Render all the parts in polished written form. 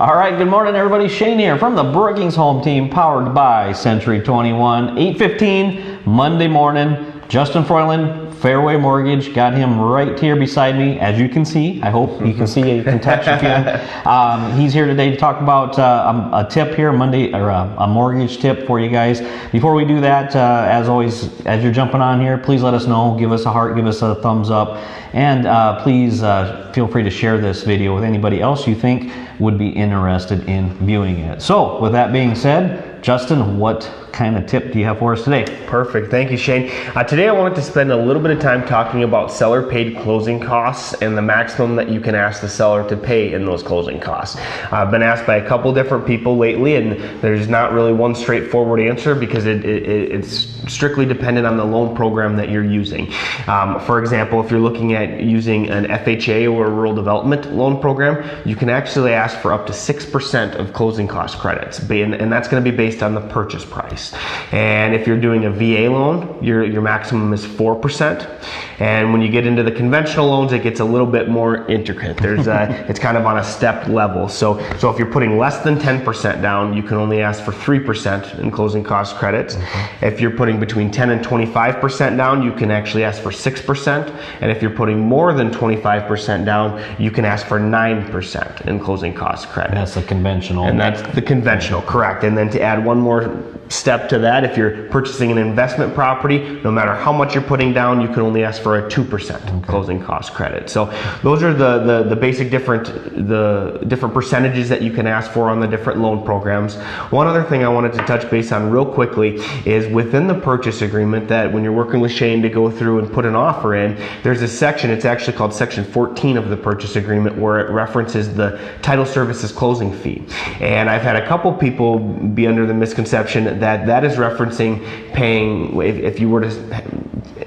All right, good morning, everybody. Shane here from the Brookings Home Team, powered by Century 21. 8:15 Monday morning. Justin Froyland, Fairway Mortgage, got him right here beside me, as you can see. I hope you can see, you can touch if you. He's here today to talk about a tip here, Monday, or a mortgage tip for you guys. Before we do that, as always, as you're jumping on here, please let us know. Give us a heart, give us a thumbs up, and please feel free to share this video with anybody else you think would be interested in viewing it. So, with that being said, Justin, what kind of tip do you have for us today? Perfect. Thank you, Shane. Today I wanted to spend a little bit of time talking about seller paid closing costs and the maximum that you can ask the seller to pay in those closing costs. I've been asked by a couple different people lately, and there's not really one straightforward answer because it's strictly dependent on the loan program that you're using. For example, if you're looking at using an FHA or a rural development loan program, you can actually ask for up to 6% of closing cost credits, and that's going to be based on the purchase price. And if you're doing a VA loan, your maximum is 4%. And when you get into the conventional loans, it gets a little bit more intricate. There's it's kind of on a stepped level. So if you're putting less than 10% down, you can only ask for 3% in closing cost credits. If you're putting between 10 and 25% down, you can actually ask for 6%. And if you're putting more than 25% down, you can ask for 9% in closing cost credit. That's the conventional. And that's the conventional, correct. And then to add one more step to that, if you're purchasing an investment property, no matter how much you're putting down, you can only ask for a 2% closing cost credit. So those are the basic different percentages that you can ask for on the different loan programs. One other thing I wanted to touch base on real quickly is within the purchase agreement, that when you're working with Shane to go through and put an offer in, there's a section, it's actually called section 14 of the purchase agreement, where it references the title services closing fee. And I've had a couple people be under the misconception that is referencing paying, if you were to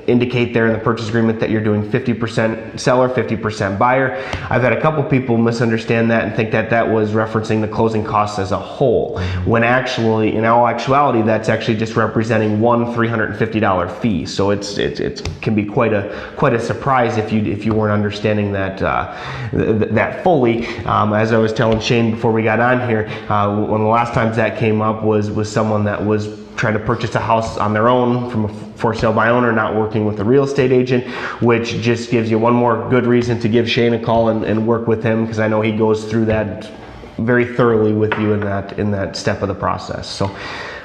indicate there in the purchase agreement that you're doing 50% seller, 50% buyer. I've had a couple people misunderstand that and think that was referencing the closing costs as a whole, when actually, in all actuality, that's actually just representing one $350 fee. So it can be quite a surprise if you weren't understanding that fully. As I was telling Shane before we got on here, one of the last times that came up was someone that was trying to purchase a house on their own from a for sale by owner, not working with a real estate agent, which just gives you one more good reason to give Shane a call and work with him, because I know he goes through that very thoroughly with you in that step of the process. So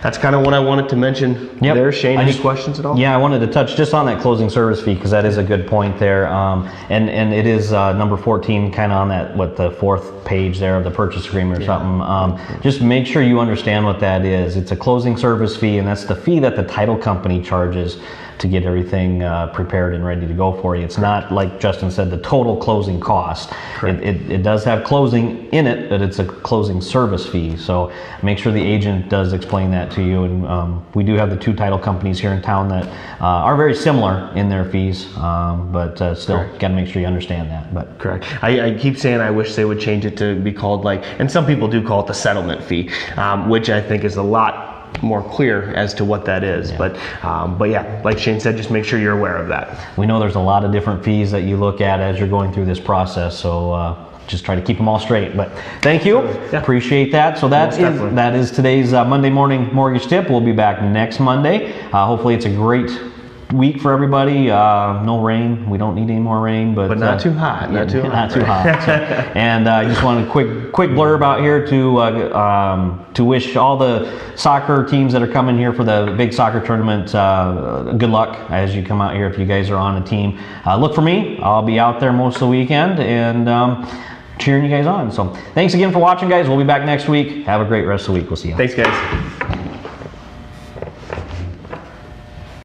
that's kind of what I wanted to mention there. Shane, any questions at all? Yeah, I wanted to touch just on that closing service fee, because that is a good point there. And it is number 14, kind of on that, the fourth page there of the purchase agreement or something. Just make sure you understand what that is. It's a closing service fee, and that's the fee that the title company charges to get everything prepared and ready to go for you. It's not, like Justin said, the total closing cost. It does have closing in it, but it's a closing service fee. So make sure the agent does explain that to you. And we do have the two title companies here in town that are very similar in their fees, but still got to make sure you understand that. But correct. I keep saying I wish they would change it to be called, and some people do call it the settlement fee, which I think is a lot more clear as to what that is. But yeah, like Shane said, just make sure you're aware of that. We know there's a lot of different fees that you look at as you're going through this process, so just try to keep them all straight. But thank you, appreciate that. So that is today's Monday morning mortgage tip. We'll be back next Monday. Hopefully it's a great week for everybody. No rain. We don't need any more rain, but not too hot. Not too hot. So, and I just want a quick blurb out here to wish all the soccer teams that are coming here for the big soccer tournament good luck as you come out here. If you guys are on a team, look for me. I'll be out there most of the weekend and cheering you guys on. So thanks again for watching, guys. We'll be back next week. Have a great rest of the week. We'll see you. Thanks, guys.